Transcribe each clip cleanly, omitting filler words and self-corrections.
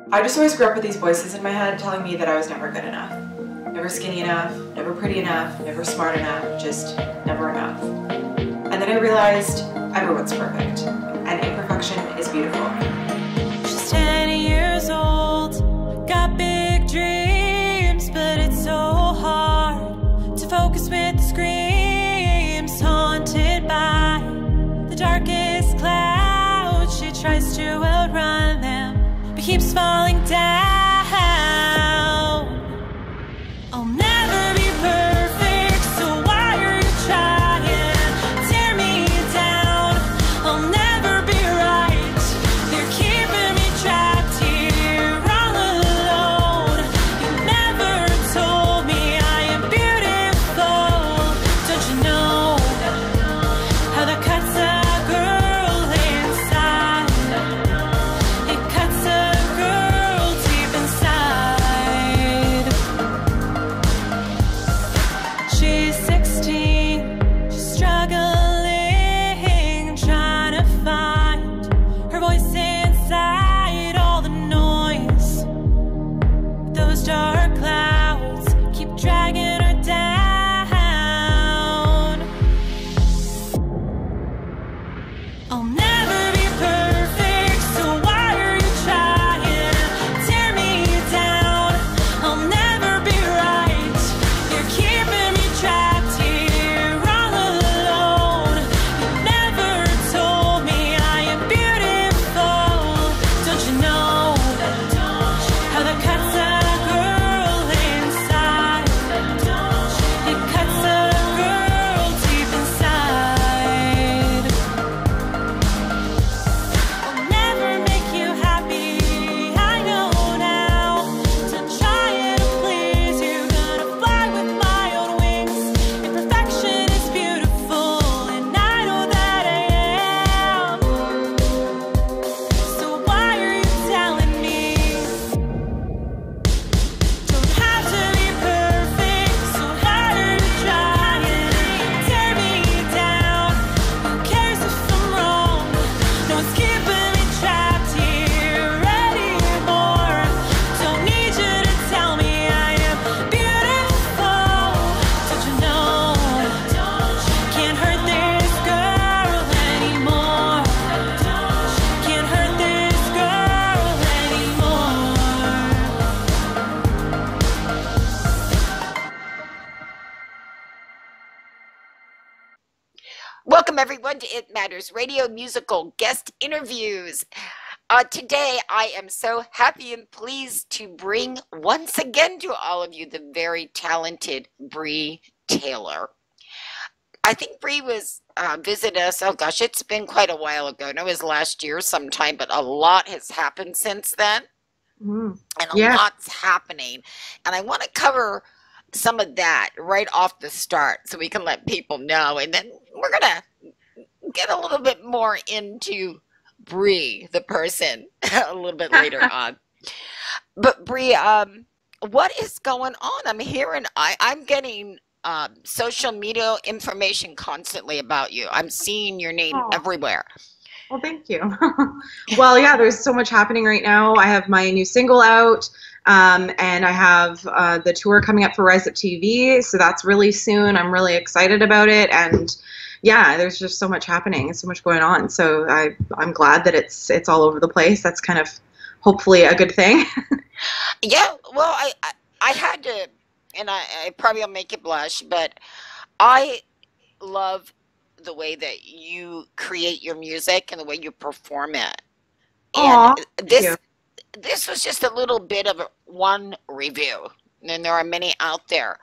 I just always grew up with these voices in my head telling me that I was never good enough. Never skinny enough, never pretty enough, never smart enough, just never enough. And then I realized everyone's perfect, and imperfection is beautiful. She's 10 years old, got big dreams, but it's so hard to focus with the screams, haunted by the darkest clouds. She tries to outrun them, but keeps falling down. I'll never be perfect, so why are you trying? Tear me down, I'll never be right. They're keeping me trapped here all alone. You never told me I am beautiful. Don't you know how that cuts a girl inside? It cuts a girl deep inside. She's 16, she's struggling, trying to find her voice inside all the noise. Those dark clouds keep dragging her down. I'll never be perfect, so why are you trying? Tear me down, I'll never be right. You're keeping me trapped here all alone. You never told me I am beautiful. Don't you know how that cuts a girl inside? It cuts a girl deep inside. I'll never make you happy, I know now. Still trying to please you, gonna fly with my own wings. Imperfection is beautiful, and I know that I am. So why are you telling me? Don't have to be perfect, so harder to try and tear me down. Who cares if I'm wrong? No one's keeping me trapped here anymore. Don't need you to tell me I am beautiful. Don't you know? Can't hurt this girl anymore. Can't hurt this girl anymore. Welcome, everyone, to It Matters Radio Musical Guest Interviews. Today, I am so happy and pleased to bring once again to all of you the very talented Bree Taylor. I think Bree was visited us, oh gosh, it's been quite a while ago. No, it was last year sometime, but a lot has happened since then, and a Yeah. lot's happening. And I want to cover some of that right off the start so we can let people know. And then we're going to get a little bit more into Bree, the person, a little bit later on. But Bree, what is going on? I'm hearing, I'm getting social media information constantly about you. I'm seeing your name Oh, everywhere. well, thank you. Well, yeah, there's so much happening right now. I have my new single out, and I have the tour coming up for Rise Up TV, so that's really soon. I'm really excited about it, and yeah, there's just so much happening, so much going on. So I'm glad that it's all over the place. That's kind of hopefully a good thing. Yeah, well, I had to, and I probably will make you blush, but I love the way that you create your music and the way you perform it. And Aw, thank you. this was just a little bit of one review, and there are many out there.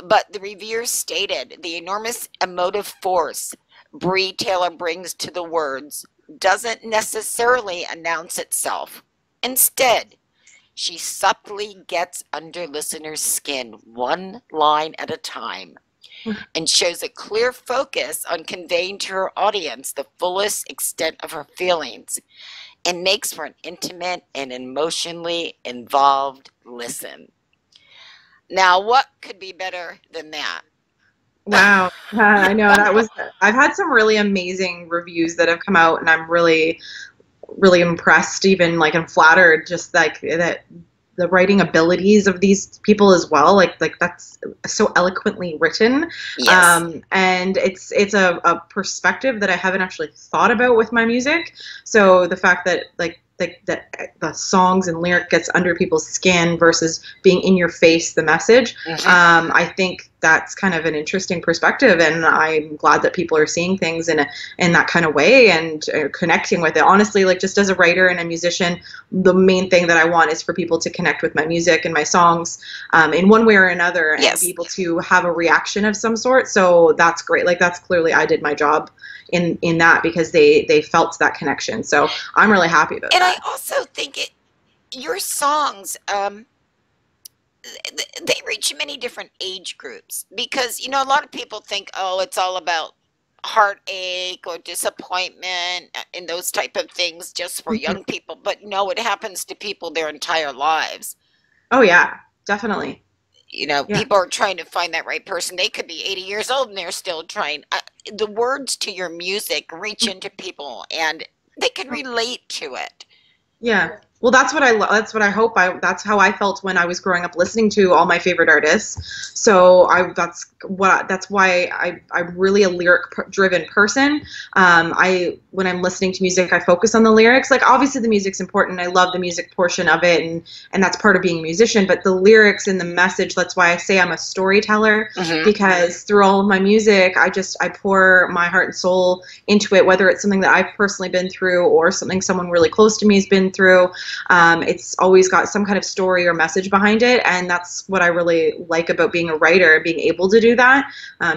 But the reviewer stated the enormous emotive force Bree Taylor brings to the words doesn't necessarily announce itself. Instead, she subtly gets under listeners' skin one line at a time and shows a clear focus on conveying to her audience the fullest extent of her feelings and makes for an intimate and emotionally involved listen. Now, what could be better than that? Wow. I know that was, I've had some really amazing reviews that have come out, and I'm really really impressed, even like and flattered, just like that the writing abilities of these people as well. Like that's so eloquently written, Yes. and it's a perspective that I haven't actually thought about with my music. So the fact that like that the songs and lyric gets under people's skin versus being in your face the message, Hmm. I think that's kind of an interesting perspective, and I'm glad that people are seeing things in that kind of way and connecting with it. Honestly, like just as a writer and a musician, the main thing that I want is for people to connect with my music and my songs, in one way or another, and be Yes. able to have a reaction of some sort. So that's great. Like that's clearly I did my job in that, because they felt that connection. So I'm really happy about And I that. also think your songs, they reach many different age groups because, you know, a lot of people think, oh, it's all about heartache or disappointment and those type of things just for Mhm. young people. But no, it happens to people their entire lives. Oh yeah, definitely. You know, Yeah. people are trying to find that right person. They could be 80 years old and they're still trying. The words to your music reach into people and they can relate to it. Yeah. Well, that's what that's what I hope that's how I felt when I was growing up listening to all my favorite artists. So that's why I'm really a driven person. When I'm listening to music, I focus on the lyrics. Like obviously the music's important. I love the music portion of it, and that's part of being a musician, but the lyrics and the message, that's why I say I'm a storyteller, Hmm. because through all of my music, I pour my heart and soul into it, whether it's something that I've personally been through or something someone really close to me has been through. It's always got some kind of story or message behind it, and that's what I really like about being a writer, being able to do that,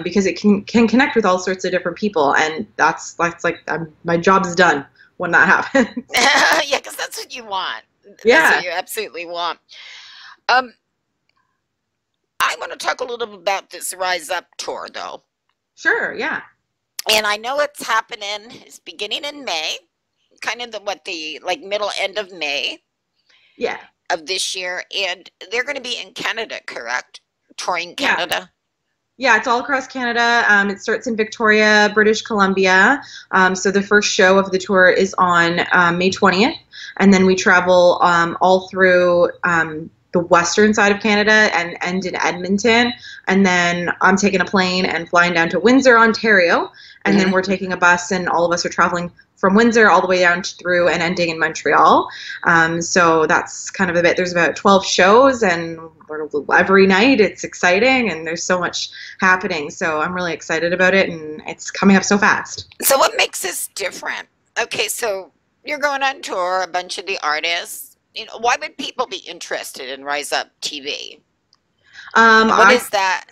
because it can connect with all sorts of different people, and that's like my job's done when that happens. Yeah, because that's what you want. That's what Yeah, you absolutely want. Um, I want to talk a little bit about this Rise Up tour, though. sure, yeah, And I know it's happening. It's beginning in May, kind of the like middle end of May yeah, of this year, and they're going to be in Canada, correct? Touring yeah. Canada. Yeah, it's all across Canada. It starts in Victoria, British Columbia. So the first show of the tour is on May 20th. And then we travel all through the western side of Canada and end in Edmonton. And then I'm taking a plane and flying down to Windsor, Ontario. And then Hmm. we're taking a bus, and all of us are traveling from Windsor all the way down through and ending in Montreal. So that's kind of a bit. There's about 12 shows, and every night it's exciting, and there's so much happening. So I'm really excited about it, and it's coming up so fast. So, what makes this different? Okay, so you're going on tour, a bunch of the artists. You know, why would people be interested in Rise Up TV? What I is that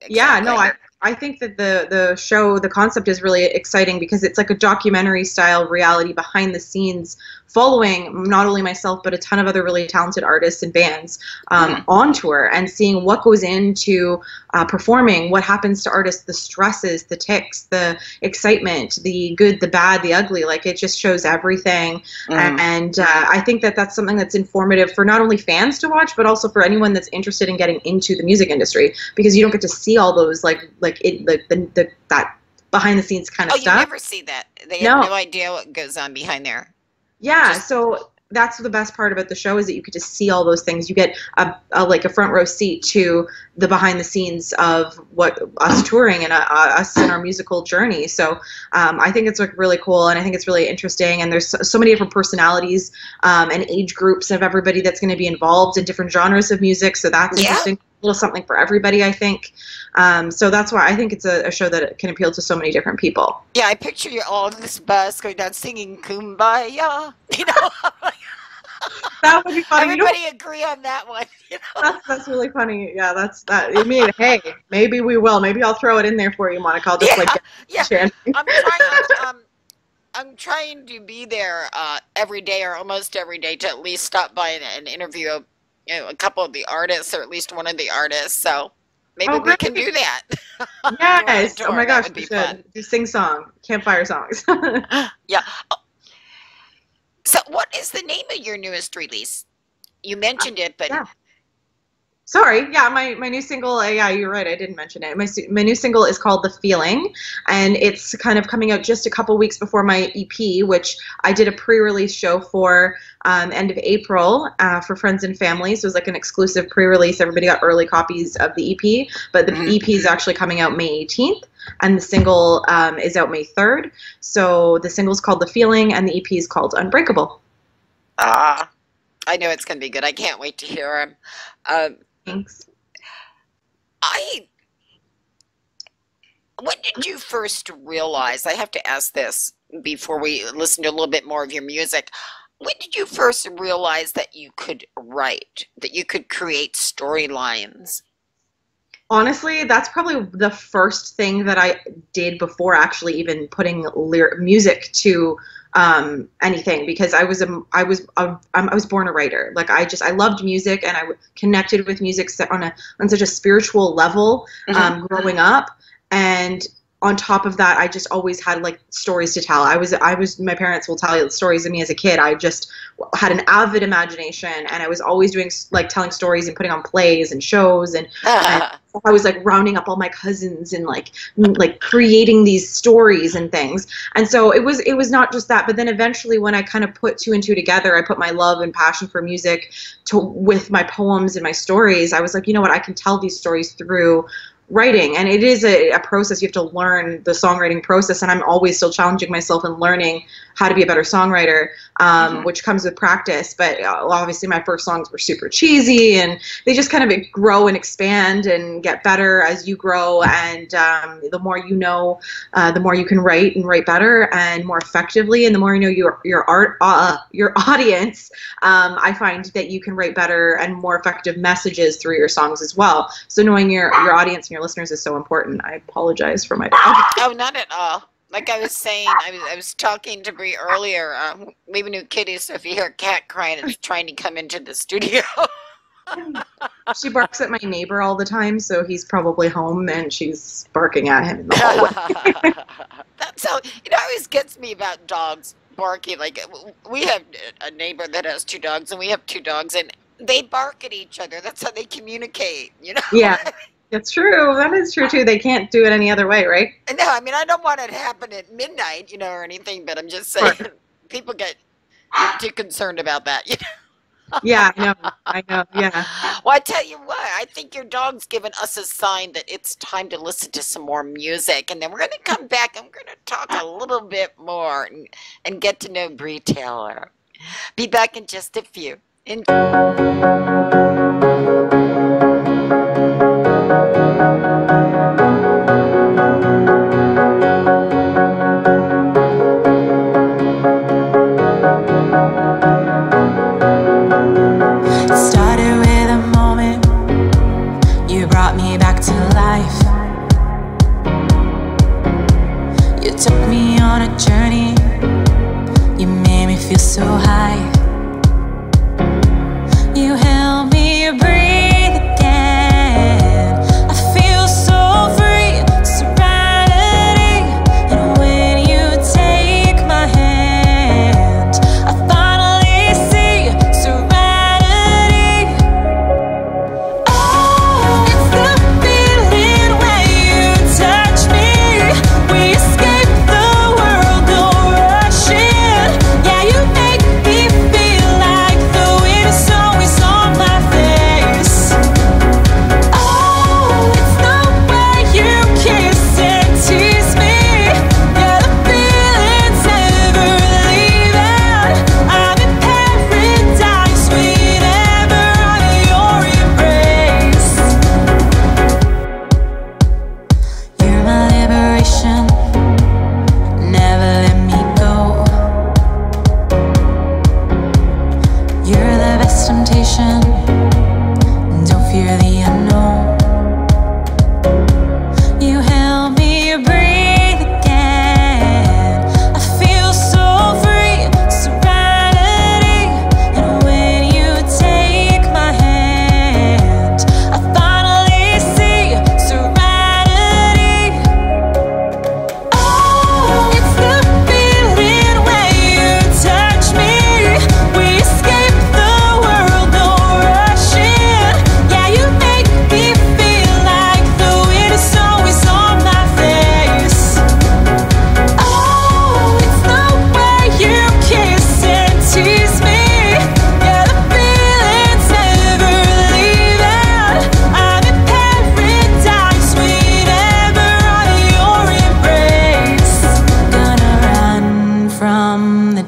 Yeah, no, exactly? I think that the show, the concept is really exciting, because it's like a documentary style reality behind the scenes, following not only myself but a ton of other really talented artists and bands Hmm. on tour, and seeing what goes into performing, what happens to artists, the stresses, the tics, the excitement, the good, the bad, the ugly. Like it just shows everything, Hmm. and I think that that's something that's informative for not only fans to watch, but also for anyone that's interested in getting into the music industry, because you don't get to see all those like it like the that behind the scenes kind of Oh, you stuff. never see that. They have No. no idea what goes on behind there. Yeah, Just so that's the best part about the show, is that you get to see all those things. You get a like a front row seat to the behind the scenes of what us touring and us in our musical journey. So I think it's like really cool, and I think it's really interesting. And there's so many different personalities and age groups of everybody that's going to be involved in different genres of music. So that's yeah, interesting. A little something for everybody, I think. So that's why I think it's a show that can appeal to so many different people. yeah. I picture you all on this bus going down singing "Kumbaya." You know, That would be funny. You know, everybody agree on that one. You know, that's really funny. Yeah, that's that. I mean, hey, maybe we will. Maybe I'll throw it in there for you, Monica. I'll just like yeah, get yeah. chanting. I'm trying. I'm trying to be there every day or almost every day to at least stop by and interview, you know, a couple of the artists or at least one of the artists. So maybe Oh, we great. can do that during the Yes. Oh tour. my That gosh, would we be fun. should do sing song, campfire songs. Yeah. So what is the name of your newest release? You mentioned it, but Yeah. Sorry, yeah, my new single. Yeah, you're right. I didn't mention it. My new single is called "The Feeling," and it's kind of coming out just a couple weeks before my EP, which I did a pre-release show for end of April for friends and family. So it was like an exclusive pre-release. Everybody got early copies of the EP, but the EP is actually coming out May 18th, and the single is out May 3rd. So the single is called "The Feeling," and the EP is called "Unbreakable." Ah, I know it's gonna be good. I can't wait to hear him. Thanks. I When did you first realize? I have to ask this before we listen to a little bit more of your music. When did you first realize that you could write, that you could create storylines? Honestly, that's probably the first thing that I did before actually even putting music to anything, because I was born a writer. Like I loved music, and I connected with music on such a spiritual level growing up. And on top of that, I just always had like stories to tell. My parents will tell you the stories of me as a kid. I just had an avid imagination, and I was always doing like telling stories and putting on plays and shows, and I was like rounding up all my cousins and like creating these stories and things. And so it was not just that, but then eventually when I kind of put two and two together, I put my love and passion for music with my poems and my stories. I was like, you know what, I can tell these stories through writing. And it is a process. You have to learn the songwriting process, and I'm always still challenging myself and learning how to be a better songwriter, which comes with practice. But obviously my first songs were super cheesy, and they just kind of grow and expand and get better as you grow. And the more you know, the more you can write and write better and more effectively, and the more you know your audience, I find that you can write better and more effective messages through your songs as well. So knowing your audience and your listeners is so important. I apologize for my dog. Oh, not at all. Like I was saying, I was talking to Bree earlier. We have a new kitty, so if you hear a cat crying, it's trying to come into the studio. She barks at my neighbor all the time, so he's probably home, and she's barking at him in the hallway. That's how, it always gets me about dogs barking. Like, we have a neighbor that has two dogs, and we have two dogs, and they bark at each other. That's how they communicate, you know? Yeah. It's true. That is true, too. They can't do it any other way, right? No, I mean, I don't want it to happen at midnight, you know, or anything, but I'm just saying, people get too concerned about that, you know? Yeah, I know, yeah. Well, I tell you what, I think your dog's given us a sign that it's time to listen to some more music, and then we're going to come back and we're going to talk a little bit more and get to know Bree Taylor. Be back in just a few. Started with a moment, you brought me back to life. You took me on a journey, you made me feel so high. You held me breathe again. I feel so free, serenity. And when you take my hand, I finally see serenity. Oh, it's the feeling when you touch me. We escape the world, go rushing. Yeah, you make me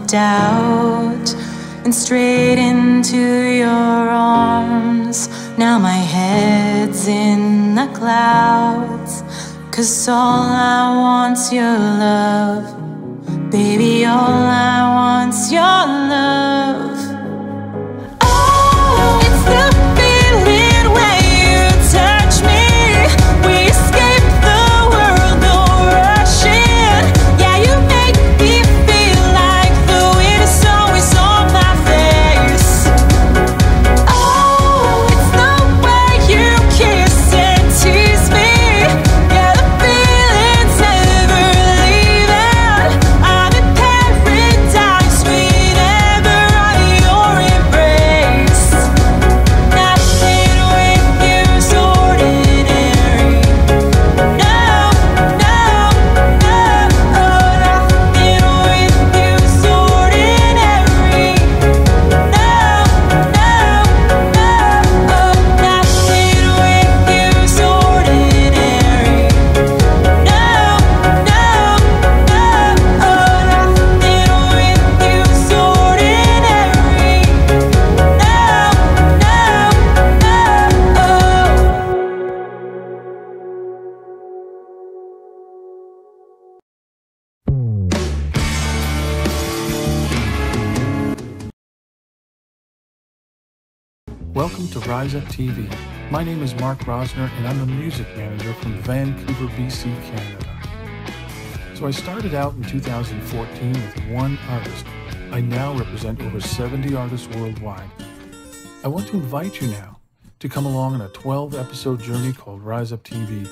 doubt and straight into your arms. Now my head's in the clouds, 'cause all I want's your love. Baby, all I want's your love. Oh, it's the feeling when you touch me. We escape the world, no rushing. Yeah, you make me feel like the wind is always on my face. Oh, it's the way you kiss and tease me. Yeah, the feeling's never leaving. I'm in paradise whenever I'm your embrace. Nothing with you's ordinary. No, no, no. Nothing with you's ordinary. No, no, no. Nothing with you's ordinary. No, no, no. Nothing with you's ordinary. Welcome to Rise Up TV. My name is Mark Rosner and I'm a music manager from Vancouver, BC, Canada. So I started out in 2014 with one artist. I now represent over 70 artists worldwide. I want to invite you now to come along on a 12-episode journey called Rise Up TV,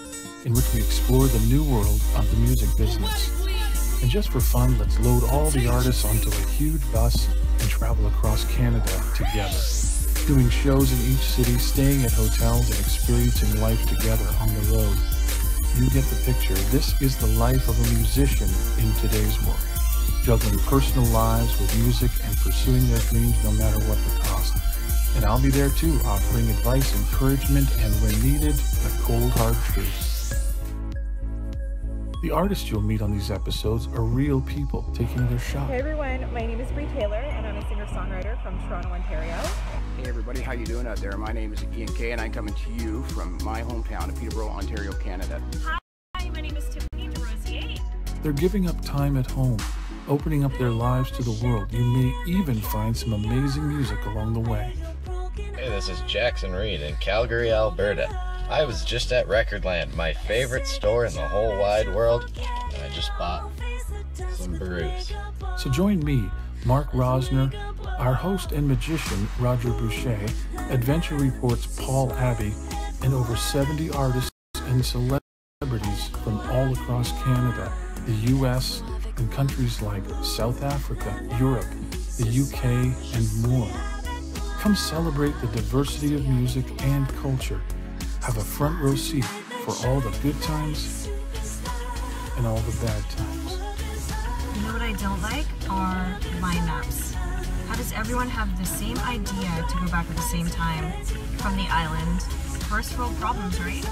in which we explore the new world of the music business. And just for fun, let's load all the artists onto a huge bus and travel across Canada together, doing shows in each city, staying at hotels, and experiencing life together on the road. You get the picture. This is the life of a musician in today's world, juggling personal lives with music and pursuing their dreams no matter what the cost. And I'll be there too, offering advice, encouragement, and when needed, the cold hard truth. The artists you'll meet on these episodes are real people taking their shot. Hey everyone, my name is Bree Taylor and I'm a singer-songwriter from Toronto, Ontario. Hey everybody, how you doing out there? My name is Ian Kay and I'm coming to you from my hometown of Peterborough, Ontario, Canada. Hi, my name is Tiffany DeRosier. They're giving up time at home, opening up their lives to the world. You may even find some amazing music along the way. Hey, this is Jackson Reed in Calgary, Alberta. I was just at Recordland, my favorite store in the whole wide world, and I just bought some brews. So join me, Mark Rosner, our host and magician, Roger Boucher, Adventure Report's Paul Abbey, and over 70 artists and celebrities from all across Canada, the US, and countries like South Africa, Europe, the UK, and more. Come celebrate the diversity of music and culture. Have a front row seat for all the good times and all the bad times. You know what I don't like are lineups. How does everyone have the same idea to go back at the same time from the island? First world problems, right?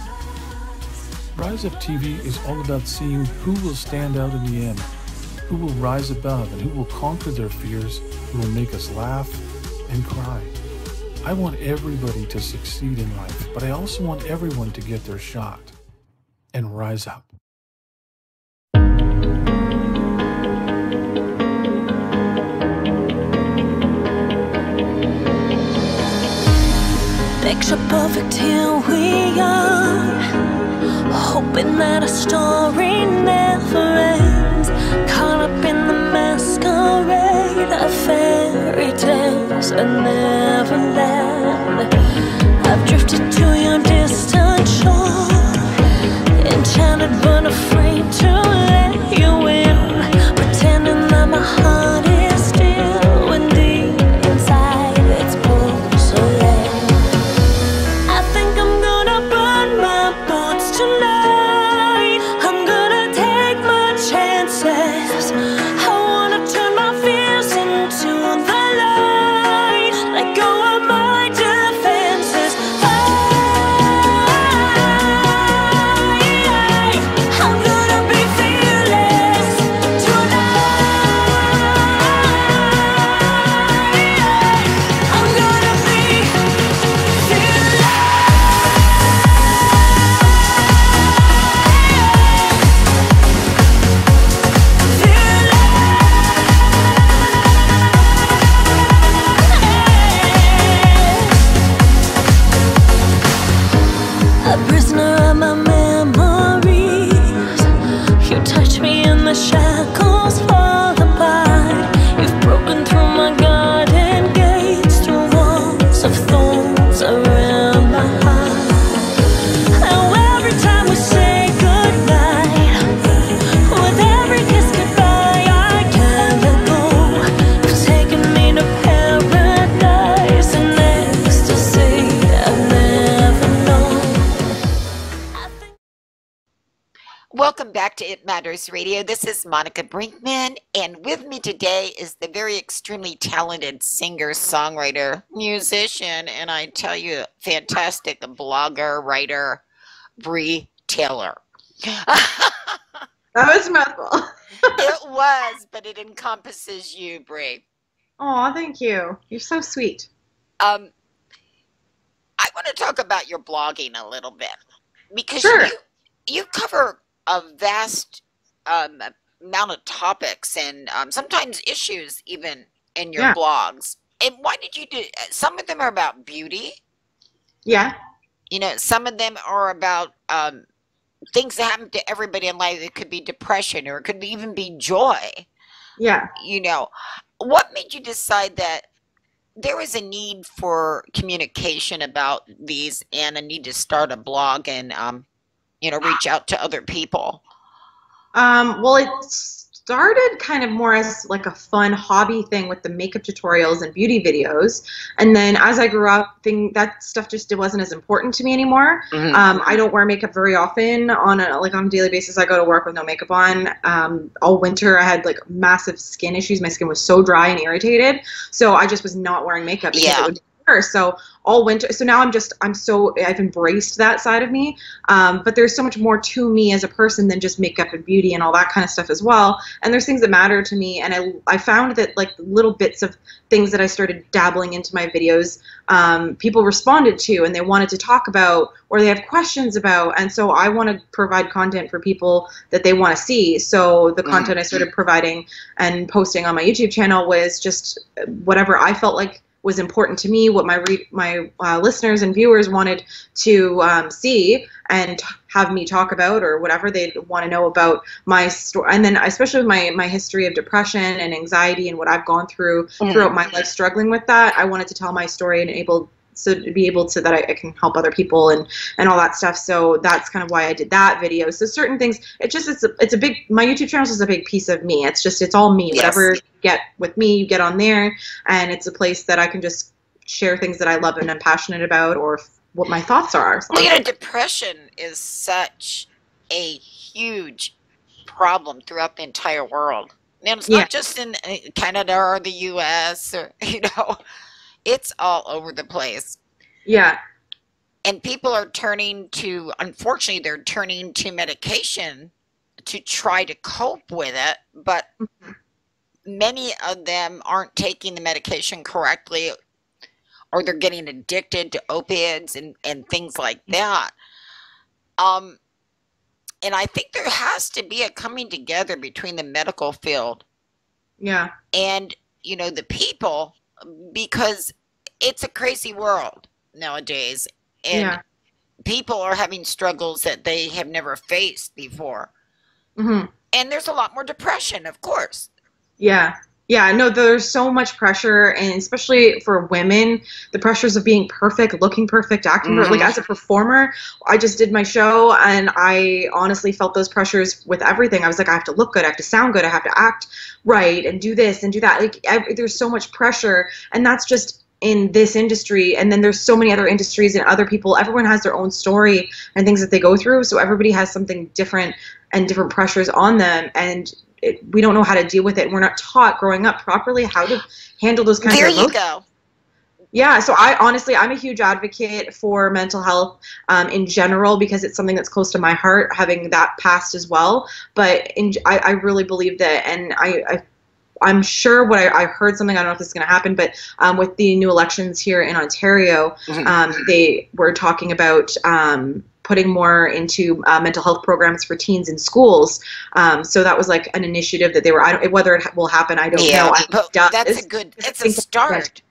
Rise Up TV is all about seeing who will stand out in the end, who will rise above, and who will conquer their fears, who will make us laugh and cry. I want everybody to succeed in life, but I also want everyone to get their shot and rise up. Picture perfect, here we are, hoping that a story never ends. Caught up in the masquerade of fairy tales and neverland. I've drifted to your distant shore, enchanted but afraid to let you in, pretending that my heart is still when deep inside it's porcelain. I think I'm gonna burn my boats tonight. I'm gonna take my chances. I wanna turn my fears into the light. Let go back to It Matters Radio. This is Monica Brinkman, and with me today is the very extremely talented singer-songwriter, musician, and I tell you, fantastic blogger, writer, Bree Taylor. That was a mouthful. It was, but it encompasses you, Bree. Oh, thank you. You're so sweet. I want to talk about your blogging a little bit because Sure. you cover a vast amount of topics and sometimes issues even in your Yeah. blogs. And why did you do? Some of them are about beauty. Yeah. You know, some of them are about things that happen to everybody in life. It could be depression, or it could even be joy. Yeah. You know, what made you decide that there was a need for communication about these and a need to start a blog and reach out to other people? Well, it started kind of more as like a fun hobby thing with the makeup tutorials and beauty videos. And then as I grew up, that stuff just wasn't as important to me anymore. I don't wear makeup very often on a daily basis. I go to work with no makeup on. All winter I had like massive skin issues. My skin was so dry and irritated. So I just was not wearing makeup because it would worse. So all winter. So now I've embraced that side of me. But there's so much more to me as a person than just makeup and beauty and all that kind of stuff as well. And there's things that matter to me. And I found that like little bits of things that I started dabbling into my videos, people responded to and they wanted to talk about or they have questions about. And so I want to provide content for people that they want to see. So the content I started providing and posting on my YouTube channel was just whatever I felt like was important to me, what my listeners and viewers wanted to see and have me talk about, or whatever they want to know about my story. And then especially with my history of depression and anxiety and what I've gone through throughout my life struggling with that, I wanted to tell my story and be able to that I can help other people and all that stuff. So that's kind of why I did that video. So certain things, it's a big, my YouTube channel is a big piece of me. It's all me. Yes. Whatever you get with me, you get on there, and it's a place that I can just share things that I love and I'm passionate about, or what my thoughts are. Well, you know, depression is such a huge problem throughout the entire world. And it's not just in Canada or the US or, it's all over the place. Yeah. And people are unfortunately, they're turning to medication to try to cope with it, but many of them aren't taking the medication correctly, or they're getting addicted to opiates and things like that. And I think there has to be a coming together between the medical field and, the people, because it's a crazy world nowadays, and people are having struggles that they have never faced before. And there's a lot more depression, of course. No, there's so much pressure, and especially for women, the pressures of being perfect, looking perfect, acting perfect. Like as a performer, I just did my show, and I honestly felt those pressures with everything. I was like, I have to look good, I have to sound good, I have to act right, and do this and do that. Like there's so much pressure, and that's just in this industry. And then there's so many other industries and other people. Everyone has their own story and things that they go through. So everybody has something different and different pressures on them, and we don't know how to deal with it. We're not taught growing up properly how to handle those kinds of emotions. There you go. Yeah, so I'm a huge advocate for mental health in general, because it's something that's close to my heart, having that past as well. But I really believe that, and I'm sure I heard something, I don't know if this is going to happen, but with the new elections here in Ontario, they were talking about putting more into mental health programs for teens in schools. So that was like an initiative that they were, whether it will happen, I don't know. It's a start.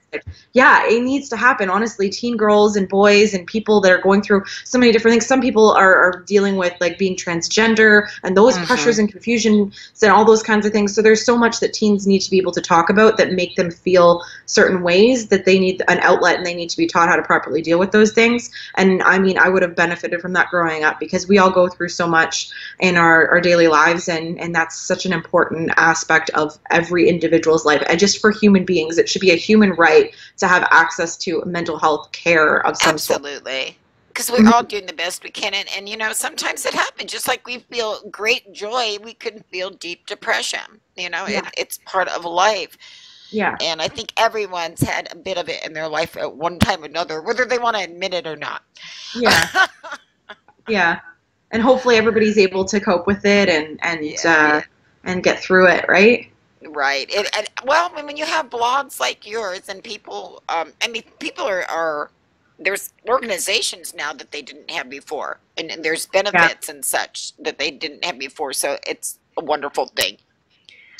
Yeah, it needs to happen. Honestly, teen girls and boys and people that are going through so many different things. Some people are dealing with like being transgender and those pressures and confusions and all those kinds of things. So there's so much that teens need to be able to talk about that make them feel certain ways, that they need an outlet and they need to be taught how to properly deal with those things. And I mean, I would have benefited from that growing up, because we all go through so much in our daily lives, and that's such an important aspect of every individual's life. And just for human beings, it should be a human right to have access to mental health care of some sort. Absolutely. because we're all doing the best we can, and you know, sometimes it happens. Just like we feel great joy, we can feel deep depression. You know, Yeah. it's part of life. Yeah. And I think everyone's had a bit of it in their life at one time or another, whether they want to admit it or not. Yeah. Yeah. And hopefully everybody's able to cope with it and get through it, right? Right. Well, I mean, you have blogs like yours, and people, I mean, people are there's organizations now that they didn't have before, and there's benefits and such that they didn't have before. So it's a wonderful thing.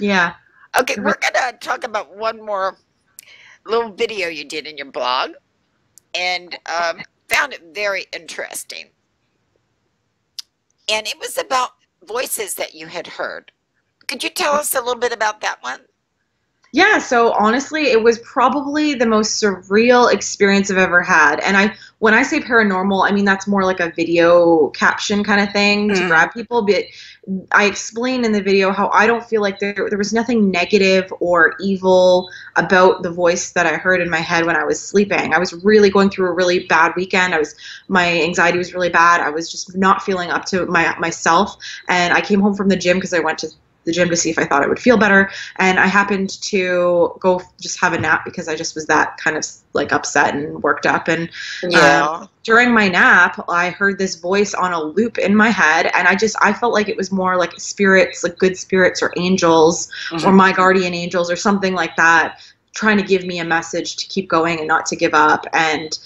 Yeah. Okay, we're gonna talk about one more little video you did in your blog, and found it very interesting. And it was about voices that you had heard. Could you tell us a little bit about that one? Yeah, so honestly, it was probably the most surreal experience I've ever had. And when I say paranormal, I mean that's more like a video caption kind of thing to grab people. But I explained in the video how I don't feel like there was nothing negative or evil about the voice that I heard in my head when I was sleeping. I was really going through a really bad weekend. My anxiety was really bad. I was just not feeling up to myself. And I came home from the gym because I went to the gym to see if I thought I would feel better, and I happened to go just have a nap because I just was that kind of like upset and worked up. And during my nap, I heard this voice on a loop in my head, and I felt like it was more like spirits, like good spirits or angels or my guardian angels or something like that, trying to give me a message to keep going and not to give up. And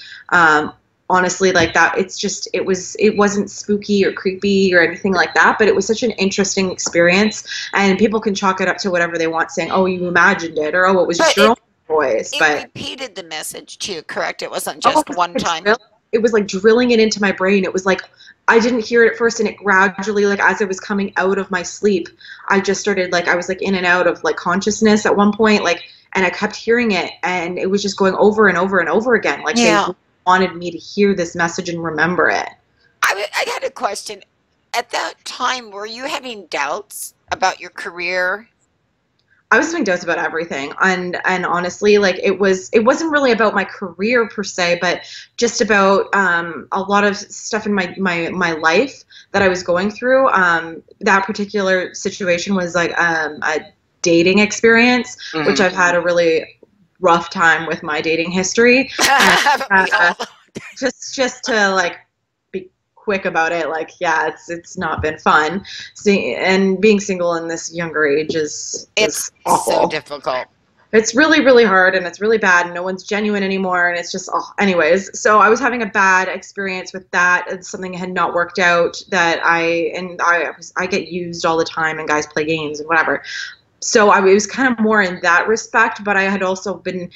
honestly, like that, it wasn't spooky or creepy or anything like that, but it was such an interesting experience, and people can chalk it up to whatever they want, saying, oh, you imagined it, or oh, it was just your own voice. But it repeated the message to you, correct? It wasn't just one time. It was like drilling it into my brain. It was like I didn't hear it at first, and it gradually, like as it was coming out of my sleep, I just started, like I was like in and out of like consciousness at one point, like, and I kept hearing it, and it was just going over and over and over again, like they wanted me to hear this message and remember it. I had a question. At that time, were you having doubts about your career? I was having doubts about everything, and honestly, like it wasn't really about my career per se, but just about a lot of stuff in my life that I was going through. That particular situation was like a dating experience, which I've had a really rough time with my dating history. Just to like be quick about it, like it's not been fun. And being single in this younger age is awful. So difficult. It's really, really hard, and it's really bad, and no one's genuine anymore, and it's just anyways. So I was having a bad experience with that, and something had not worked out, that I get used all the time, and guys play games and whatever. So it was kind of more in that respect, but I had also been,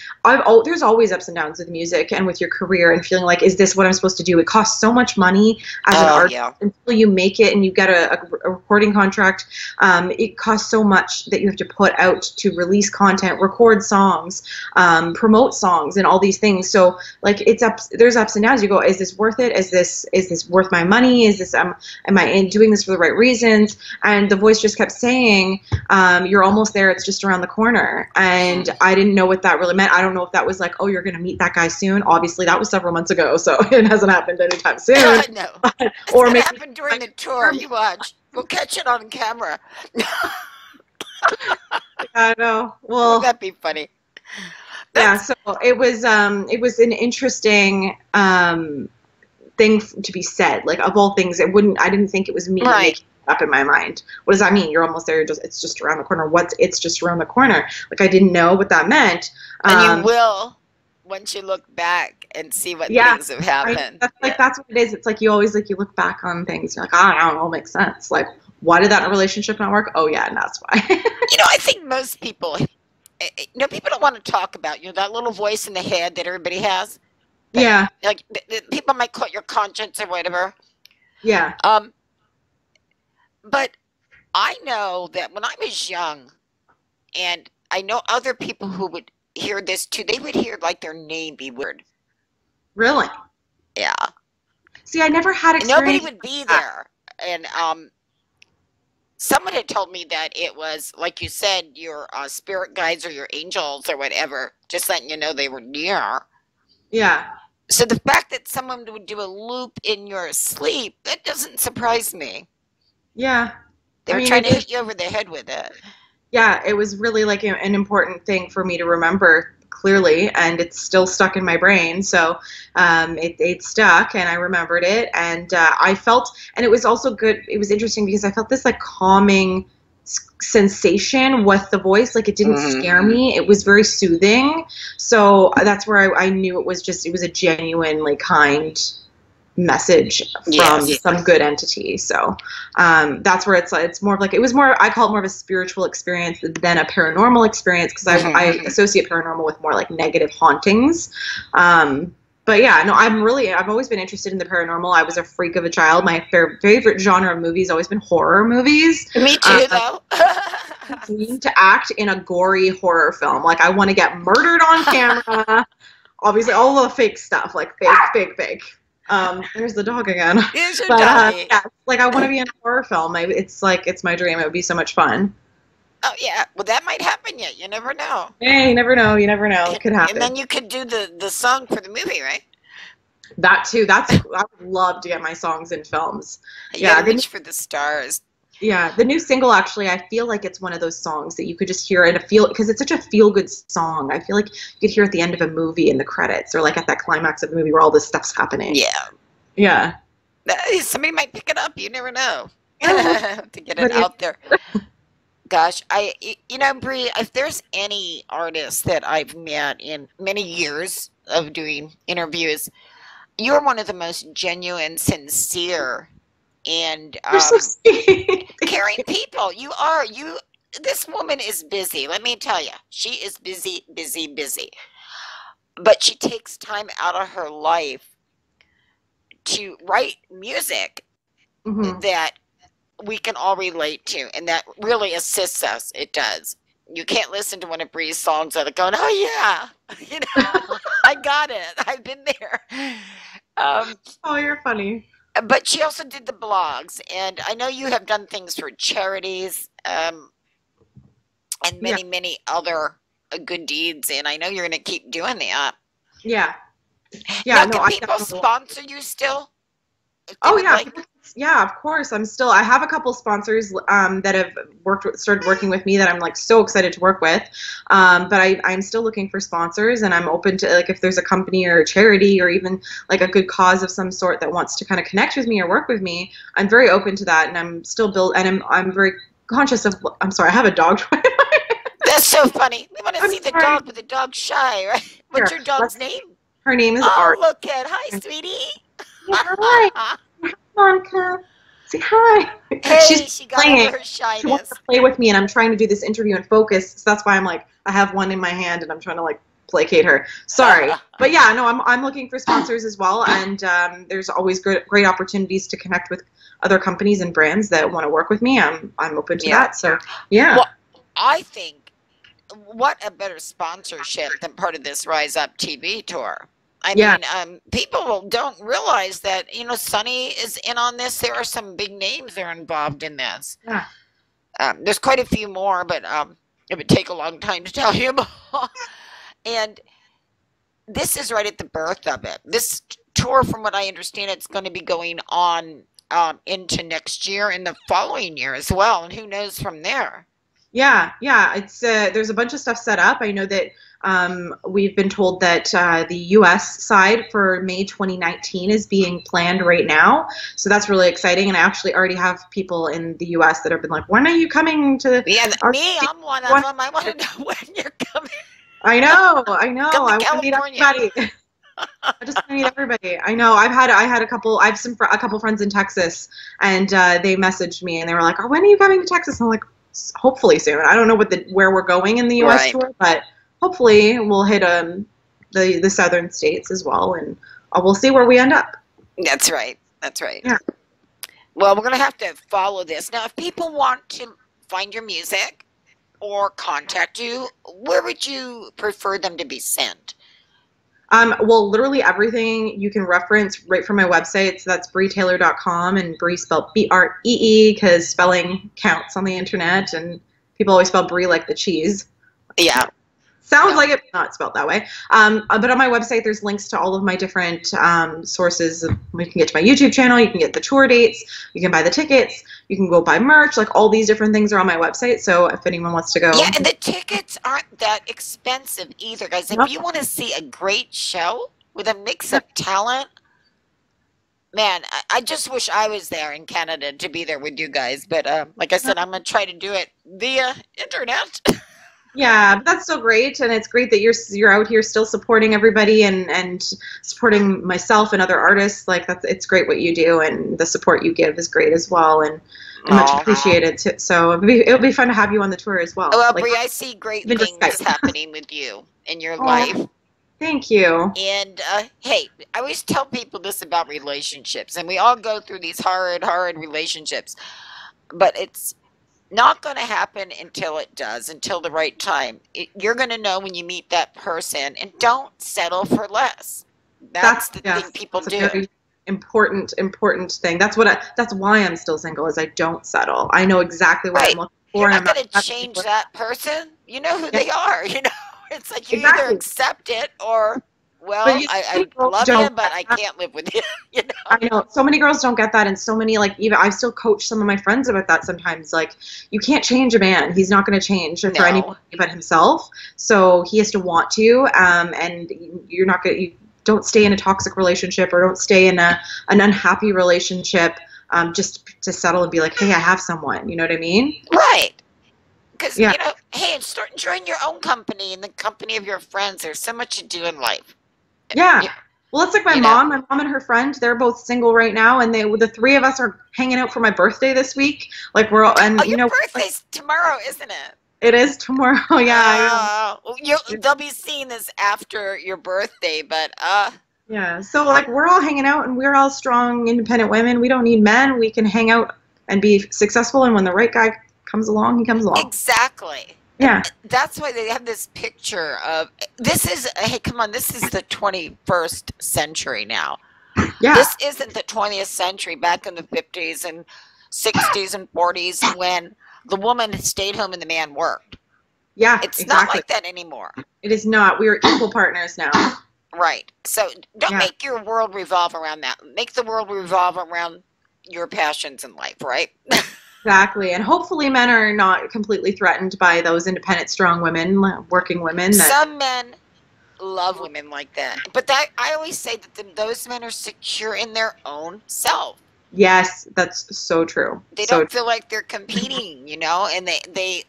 there's always ups and downs with music and with your career, and feeling like, is this what I'm supposed to do? It costs so much money as an artist until you make it and you get a recording contract. It costs so much that you have to put out to release content, record songs, promote songs, and all these things. So like there's ups and downs. You go, is this worth it? Is this worth my money? Is this, am I doing this for the right reasons? And the voice just kept saying, you're almost there, it's just around the corner. And I didn't know what that really meant. I don't know if that was like, oh, you're going to meet that guy soon. Obviously that was several months ago, so it hasn't happened anytime soon. No. Or maybe maybe happened during the tour. You watch. We'll catch it on camera. I know. Well, wouldn't that be funny? So it was an interesting thing to be said. Like, of all things, I didn't think it was me making up in my mind. What does that mean? You're almost there. It's just around the corner. It's just around the corner? Like, I didn't know what that meant. And you will once you look back and see what things have happened. That's what it is. It's like you always you look back on things. You're like, I don't know, it makes sense. Like, why did that relationship not work? Oh yeah, and that's why. I think most people, people don't want to talk about that little voice in the head that everybody has. Like people might call it your conscience or whatever. Yeah. But I know that when I was young, and I know other people who would hear this too, they would hear like their name be weird. Really? Yeah. See, I never had experience. Nobody would be there. And someone had told me that it was, like you said, your spirit guides or your angels or whatever, just letting you know they were near. Yeah. So the fact that someone would do a loop in your sleep, that doesn't surprise me. Yeah. They I were mean, trying to hit you over the head with it. yeah, it was really like an important thing for me to remember clearly, and it's still stuck in my brain. So it stuck, and I remembered it, and I felt, and it was also good. It was interesting because I felt this like calming sensation with the voice. Like it didn't scare me. It was very soothing. So that's where I knew it was a genuinely kind message from some good entity. So that's where it's more of like, it was more, I call it more of a spiritual experience than a paranormal experience, because I associate paranormal with more like negative hauntings. But yeah, no, I've always been interested in the paranormal. I was a freak of a child. My favorite genre of movies always been horror movies. Me too, though. To act in a gory horror film. Like I want to get murdered on camera. Obviously all the fake stuff, like fake. There's the dog again. Here's your doggy. Yeah, like I want to be in a horror film. It's my dream. It would be so much fun. Oh yeah, well that might happen yet. You never know. Yeah, you never know. It could happen. And then you could do the song for the movie, right? That too. I would love to get my songs in films. You gotta reach for the stars. Yeah, the new single, actually, I feel like it's one of those songs that you could just hear and because it's such a feel-good song. I feel like you could hear at the end of a movie in the credits, or like at that climax of the movie where all this stuff's happening. Yeah. Yeah. Somebody might pick it up. You never know. To get it out there. Gosh, Bree, if there's any artist that I've met in many years of doing interviews, you're one of the most genuine, sincere, and caring people. You are. This woman is busy. Let me tell you, she is busy. But she takes time out of her life to write music that we can all relate to, and that really assists us. It does. You can't listen to one of Bree's songs without going, "Oh yeah, I got it. I've been there." Oh, you're funny. But she also did the blogs, and I know you have done things for charities, and many other good deeds, and I know you're going to keep doing that. Yeah. Now, can people sponsor you still? Oh yeah, yeah, of course. I have a couple sponsors that have started working with me that I'm like so excited to work with. But I'm still looking for sponsors, and I'm open to, like, if there's a company or a charity or even like a good cause of some sort that wants to kind of connect with me or work with me. I'm very open to that, and I'm still I'm very conscious of. I'm sorry, I have a dog. That's so funny. We want to see the dog, but the dog's shy, right? What's your dog's name? Her name is Art. Oh, look at hi, sweetie. Hi. Monica, say hi. Hey, She's she got over her shyness. She wants to play with me, and I'm trying to do this interview and focus. So that's why I'm like, I have one in my hand, and I'm trying to like placate her. Sorry, but yeah, no, I'm looking for sponsors as well, and there's always great opportunities to connect with other companies and brands that want to work with me. I'm open to that. So yeah. Well, I think what a better sponsorship than part of this Rise Up TV tour. I mean, people don't realize that, Sonny is in on this. There are some big names that are involved in this. Yeah. There's quite a few more, but it would take a long time to tell you. And this is right at the birth of it. This tour, from what I understand, it's going to be going on into next year and the following year as well. And who knows from there? Yeah. It's there's a bunch of stuff set up. I know that we've been told that the U.S. side for May 2019 is being planned right now. So that's really exciting. And I actually already have people in the U.S. that have been like, when are you coming to I'm one of them. I want to know when you're coming. I know. I want to meet everybody. I just want to meet everybody. I know. I have a couple friends in Texas, and they messaged me and they were like, when are you coming to Texas? And I'm like, hopefully soon. I don't know where we're going in the U.S. tour, but hopefully we'll hit the southern states as well, and we'll see where we end up. That's right. Yeah. Well, we're going to have to follow this. Now, if people want to find your music or contact you, where would you prefer them to be sent? Well, literally everything you can reference right from my website. So that's breetaylor.com, and Bree spelled B-R-E-E because spelling counts on the internet, and people always spell Bree like the cheese. Yeah. Sounds No. like it, not spelled that way. But on my website, there's links to all of my different sources. You can get to my YouTube channel. You can get the tour dates. You can buy the tickets. You can go buy merch. Like all these different things are on my website. So if anyone wants to go, Yeah, and the tickets aren't that expensive either, guys. If No. you want to see a great show with a mix of talent, man, I just wish I was there in Canada to be there with you guys. But like I said, I'm going to try to do it via internet. yeah, but that's so great, and it's great that you're out here still supporting everybody and supporting myself and other artists. Like it's great what you do, and the support you give is great as well, and much Aw. appreciated. So it'll be fun to have you on the tour as well. Well, Like, Bree, I see great even just things Skype. happening with you in your Oh. life. Thank you. And hey, I always tell people this about relationships, and we all go through these hard relationships, but it's not going to happen until it does, until the right time. You're going to know when you meet that person, and don't settle for less. That's the yes, thing people that's a do. very important thing. That's why I'm still single, is I don't settle. I know exactly what Right. I'm looking for. You're and not I'm going to not change that person. You know who Yeah. they are. You know, it's like you Exactly. either accept it or, well, But I girls love you, don't but I get that. can't live with you. You know. I know so many girls don't get that, and so many, like, even I still coach some of my friends about that sometimes. Like, you can't change a man; he's not going to change for No. anybody but himself. So he has to want to, and you're not going. You don't stay in a toxic relationship, or don't stay in an unhappy relationship just to settle and be like, hey, I have someone. You know what I mean? Right. Because, Yeah. you know, hey, start enjoying your own company and the company of your friends. There's so much to do in life. Yeah. You- Well, it's like my you know. mom and her friend. They're both single right now, and the three of us are hanging out for my birthday this week. Like we're all, and Oh, you your know, birthday's tomorrow, isn't it? it is tomorrow. Yeah. Well, they'll be seeing this after your birthday, but Yeah. So like we're all hanging out, and we're all strong, independent women. We don't need men. We can hang out and be successful. And when the right guy comes along, he comes along. exactly. Yeah. That's why they have this picture of this is, hey, come on, this is the 21st century now. Yeah. This isn't the 20th century back in the 50s and 60s and 40s when the woman stayed home and the man worked. Yeah. It's exactly. not like that anymore. It is not. We are equal partners now. Right. So don't Yeah. make your world revolve around that. Make the world revolve around your passions in life, right? Exactly. And hopefully men are not completely threatened by those independent, strong women, working women. That, Some men love women like that. But that I always say that those men are secure in their own self. yes, that's so true. They So don't feel like they're competing, you know, and they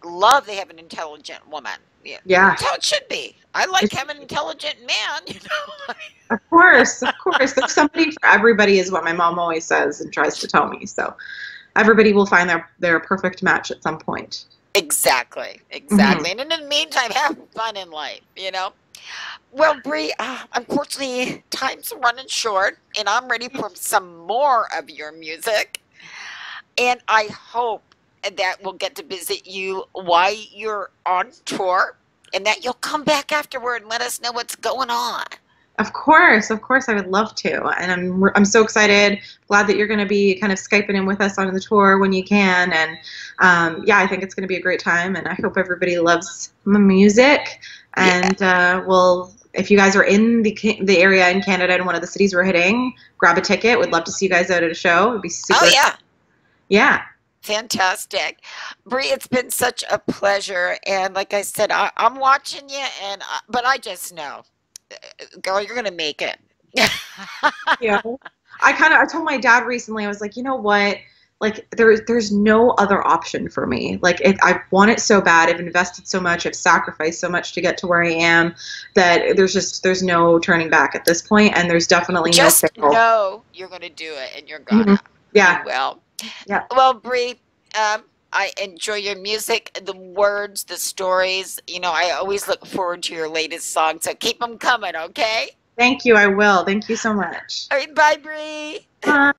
have an intelligent woman. Yeah. That's how it should be. I like having an intelligent man, you know. Of course. There's somebody for everybody is what my mom always says and tries to tell me. So everybody will find their perfect match at some point. Exactly. Mm-hmm. And in the meantime, have fun in life, you know. Well, Bree, unfortunately, time's running short, and I'm ready for some more of your music. And I hope that we'll get to visit you while you're on tour, and that you'll come back afterward and let us know what's going on. Of course, I would love to, and I'm so excited. Glad that you're going to be kind of Skyping in with us on the tour when you can, and yeah, I think it's going to be a great time, and I hope everybody loves my music. And well, if you guys are in the area in Canada and one of the cities we're hitting, grab a ticket. Would love to see you guys out at a show. It'd be super. Oh Yeah. Fantastic. Bree, it's been such a pleasure, and like I said, I'm watching you, and but I just know, girl, you're gonna make it. Yeah. I told my dad recently, I was like, you know what? Like there's no other option for me. Like I want it so bad. I've invested so much. I've sacrificed so much to get to where I am that there's no turning back at this point. And there's definitely Just no fail. know you're gonna do it, and you're gonna. Yeah. You will. Yeah. Well, Bree, I enjoy your music, the words, the stories. You know, I always look forward to your latest song. So keep them coming, okay? Thank you. I will. Thank you so much. All right, bye, Bree. Bye.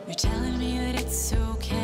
You're telling me that it's okay.